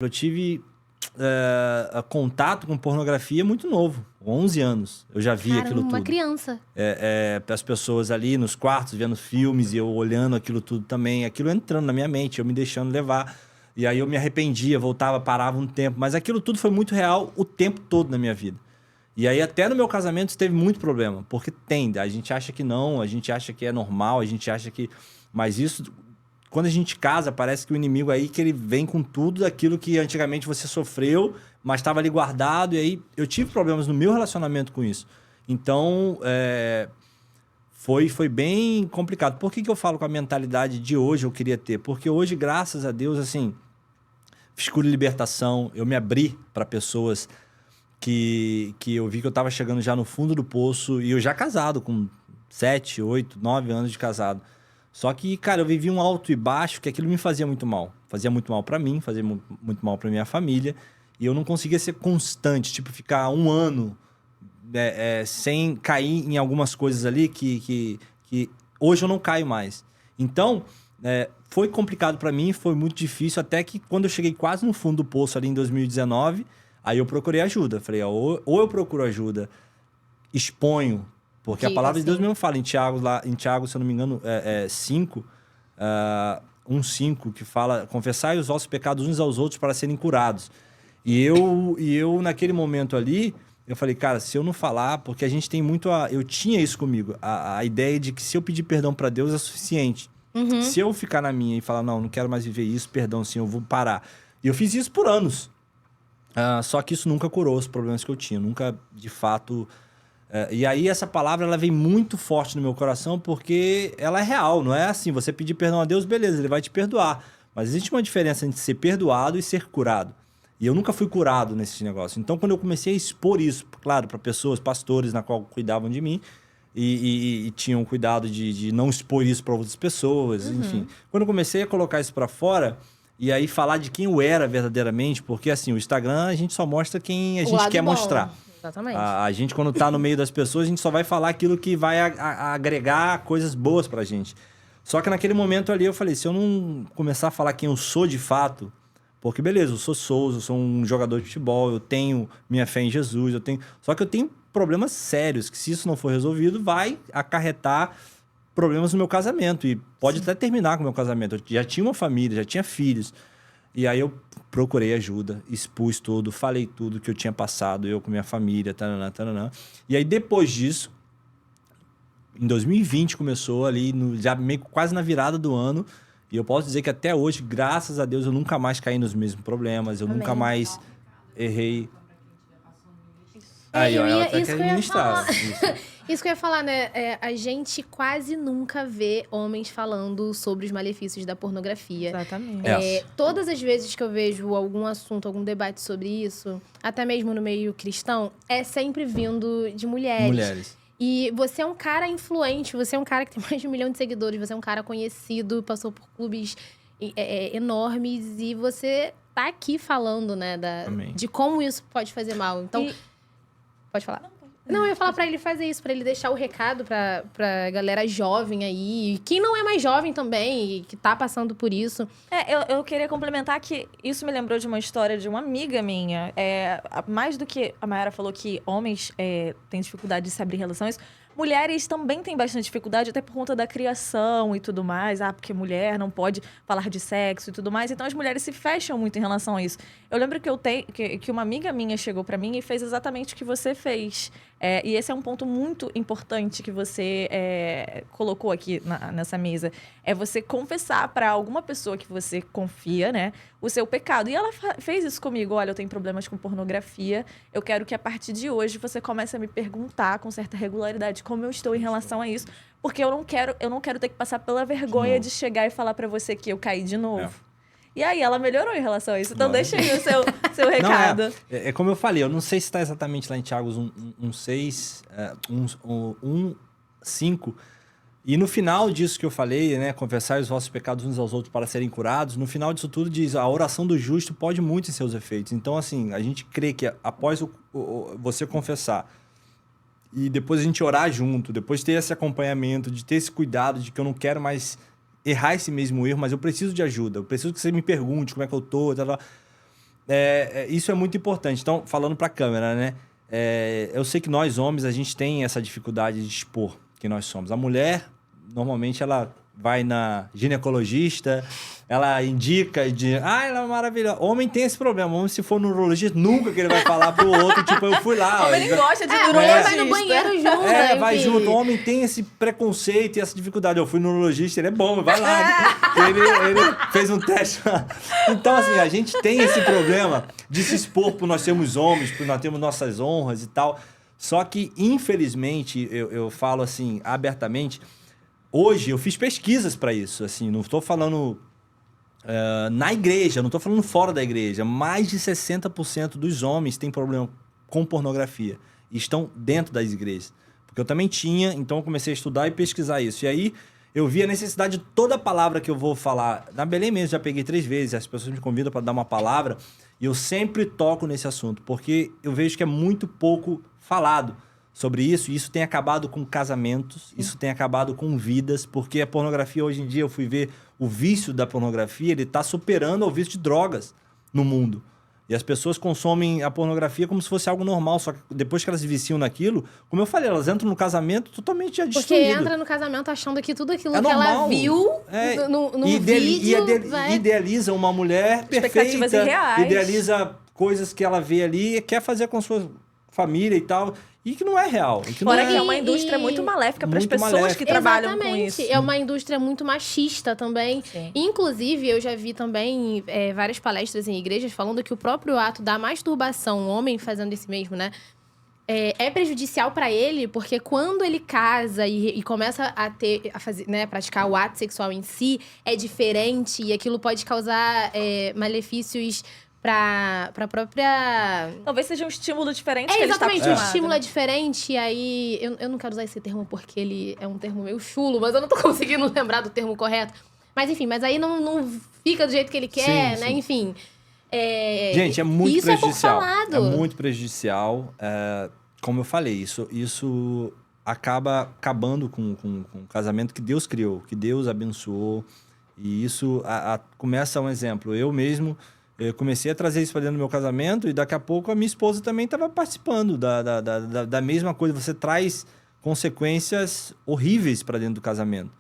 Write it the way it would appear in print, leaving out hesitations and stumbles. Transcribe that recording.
Eu tive contato com pornografia muito novo, com 11 anos. Eu já vi aquilo tudo. Uma criança. As pessoas ali nos quartos vendo filmes e eu olhando aquilo tudo também. Aquilo entrando na minha mente, eu me deixando levar. E aí eu me arrependia, voltava, parava um tempo. Mas aquilo tudo foi muito real o tempo todo na minha vida. E aí até no meu casamento teve muito problema. Porque a gente acha que não, a gente acha que é normal, a gente acha que... Mas isso... Quando a gente casa, parece que o inimigo aí que ele vem com tudo daquilo que antigamente você sofreu, mas estava ali guardado. E aí eu tive problemas no meu relacionamento com isso. Então, foi bem complicado. Por que eu falo com a mentalidade de hoje eu queria ter? Porque hoje, graças a Deus, assim, fiz cura e libertação. Eu me abri para pessoas que eu vi que eu estava chegando já no fundo do poço. E eu já casado, com 7, 8, 9 anos de casado. Só que, cara, eu vivi um alto e baixo que aquilo me fazia muito mal. Fazia muito mal pra mim, fazia muito mal pra minha família. E eu não conseguia ser constante, tipo, ficar um ano sem cair em algumas coisas ali que hoje eu não caio mais. Então, foi complicado pra mim, foi muito difícil, até que quando eu cheguei quase no fundo do poço ali em 2019, aí eu procurei ajuda. Falei, ou eu procuro ajuda, exponho. Porque a palavra de Deus mesmo fala em Tiago, se eu não me engano, 5, 1:5, que fala: confessai os vossos pecados uns aos outros para serem curados. E eu naquele momento ali, eu falei, cara, se eu não falar, porque a gente tem muito eu tinha isso comigo, a ideia de que se eu pedir perdão para Deus é suficiente. Uhum. Se eu ficar na minha e falar, não quero mais viver isso, perdão, sim, eu vou parar. E eu fiz isso por anos. Só que isso nunca curou os problemas que eu tinha, nunca, de fato... E aí essa palavra ela vem muito forte no meu coração porque ela é real, não é assim, você pedir perdão a Deus, beleza, ele vai te perdoar. Mas existe uma diferença entre ser perdoado e ser curado. E eu nunca fui curado nesse negócio. Então quando eu comecei a expor isso, claro, para pessoas, pastores na qual cuidavam de mim e tinham cuidado de não expor isso para outras pessoas, enfim. Quando eu comecei a colocar isso para fora e aí falar de quem eu era verdadeiramente, porque assim, o Instagram a gente só mostra quem a gente quer mostrar. Exatamente. A gente, quando tá no meio das pessoas, a gente só vai falar aquilo que vai agregar coisas boas pra gente. Só que naquele momento ali eu falei, se eu não começar a falar quem eu sou de fato, porque beleza, eu sou Souza, eu sou um jogador de futebol, eu tenho minha fé em Jesus, só que eu tenho problemas sérios, que se isso não for resolvido, vai acarretar problemas no meu casamento. E pode até terminar com o meu casamento. Eu já tinha uma família, já tinha filhos. E aí eu procurei ajuda, expus tudo, falei tudo que eu tinha passado, eu com minha família, taranã, taranã. E aí depois disso, em 2020 começou ali, já meio quase na virada do ano, e eu posso dizer que até hoje, graças a Deus, eu nunca mais caí nos mesmos problemas, eu nunca mais errei. Aí, ó, ela até quer ministrar. Isso que eu ia falar, né? A gente quase nunca vê homens falando sobre os malefícios da pornografia. Exatamente. Todas as vezes que eu vejo algum assunto, algum debate sobre isso, até mesmo no meio cristão, é sempre vindo de mulheres. E você é um cara influente, você é um cara que tem mais de 1 milhão de seguidores, você é um cara conhecido, passou por clubes enormes e você tá aqui falando, né, de como isso pode fazer mal. Então, pode falar. Não, eu ia falar pra ele fazer isso, pra ele deixar o recado pra galera jovem aí. Quem não é mais jovem também, e que tá passando por isso. Eu queria complementar que isso me lembrou de uma história de uma amiga minha. Mais do que a Mayara falou que homens têm dificuldade de se abrir em relação a isso, mulheres também têm bastante dificuldade, até por conta da criação e tudo mais. Porque mulher não pode falar de sexo e tudo mais. Então, as mulheres se fecham muito em relação a isso. Eu lembro que uma amiga minha chegou pra mim e fez exatamente o que você fez. E esse é um ponto muito importante que você colocou aqui nessa mesa. É você confessar pra alguma pessoa que você confia, né, o seu pecado. E ela fez isso comigo. Olha, eu tenho problemas com pornografia. Eu quero que a partir de hoje você comece a me perguntar com certa regularidade como eu estou em relação a isso. Porque eu não quero ter que passar pela vergonha de chegar e falar pra você que eu caí de novo. E aí, ela melhorou em relação a isso. Então, deixa aí o seu recado. Não, é como eu falei, eu não sei se está exatamente lá em Tiago 1:6, 1:5. E no final disso que eu falei, né, confessar os vossos pecados uns aos outros para serem curados, no final disso tudo diz, a oração do justo pode muito em seus efeitos. Então, assim, a gente crê que após você confessar e depois a gente orar junto, depois ter esse acompanhamento, de ter esse cuidado de que eu não quero mais errar esse mesmo erro, mas eu preciso de ajuda. Eu preciso que você me pergunte como é que eu tô, isso é muito importante. Então, falando para a câmera, né? Eu sei que nós, homens, a gente tem essa dificuldade de expor que nós somos. A mulher, normalmente, ela vai na ginecologista, ela indica e diz, ela é maravilhosa. Homem tem esse problema. Homem, se for no urologista, nunca que ele vai falar pro outro, tipo, eu fui lá. Homem nem gosta de urologista. Vai no banheiro junto. Vai junto. O homem tem esse preconceito e essa dificuldade. Eu fui no urologista, ele é bom, vai lá. Ele fez um teste. Então, assim, a gente tem esse problema de se expor por nós sermos homens, por nós termos nossas honras e tal. Só que, infelizmente, eu falo assim, abertamente, hoje eu fiz pesquisas para isso. Assim, não estou falando na igreja, não estou falando fora da igreja. Mais de 60% dos homens têm problema com pornografia e estão dentro das igrejas. Porque eu também tinha, então eu comecei a estudar e pesquisar isso. E aí eu vi a necessidade de toda a palavra que eu vou falar. Na Belém mesmo, já peguei 3 vezes, as pessoas me convidam para dar uma palavra e eu sempre toco nesse assunto, porque eu vejo que é muito pouco falado sobre isso, e isso tem acabado com casamentos, isso tem acabado com vidas, porque a pornografia hoje em dia, eu fui ver o vício da pornografia, ele está superando o vício de drogas no mundo. E as pessoas consomem a pornografia como se fosse algo normal, só que depois que elas se viciam naquilo, como eu falei, elas entram no casamento totalmente já destruídas. Porque entra no casamento achando que tudo aquilo que normal. ela viu no vídeo... Idealiza uma mulher perfeita, irreais. Idealiza coisas que ela vê ali e quer fazer com a sua família e tal... E que não é real. Fora que é uma indústria muito maléfica para as pessoas que trabalham com isso. É uma indústria muito machista também. Sim. Inclusive, eu já vi também várias palestras em igrejas falando que o próprio ato da masturbação, o homem fazendo isso mesmo, né? É prejudicial para ele, porque quando ele casa e começa a fazer, né, praticar o ato sexual em si, é diferente e aquilo pode causar malefícios pra própria... Talvez seja um estímulo diferente que ele está exatamente, acostumado. O estímulo é diferente, e aí... Eu não quero usar esse termo porque ele é um termo meio chulo, mas eu não tô conseguindo lembrar do termo correto. Mas enfim, mas aí não fica do jeito que ele quer, sim, né? Sim. Enfim. Gente, é muito prejudicial. É é muito prejudicial. Como eu falei, isso acaba acabando com o casamento que Deus criou, que Deus abençoou. E isso começa um exemplo. Eu mesmo... Eu comecei a trazer isso para dentro do meu casamento e daqui a pouco a minha esposa também estava participando da mesma coisa. Você traz consequências horríveis para dentro do casamento.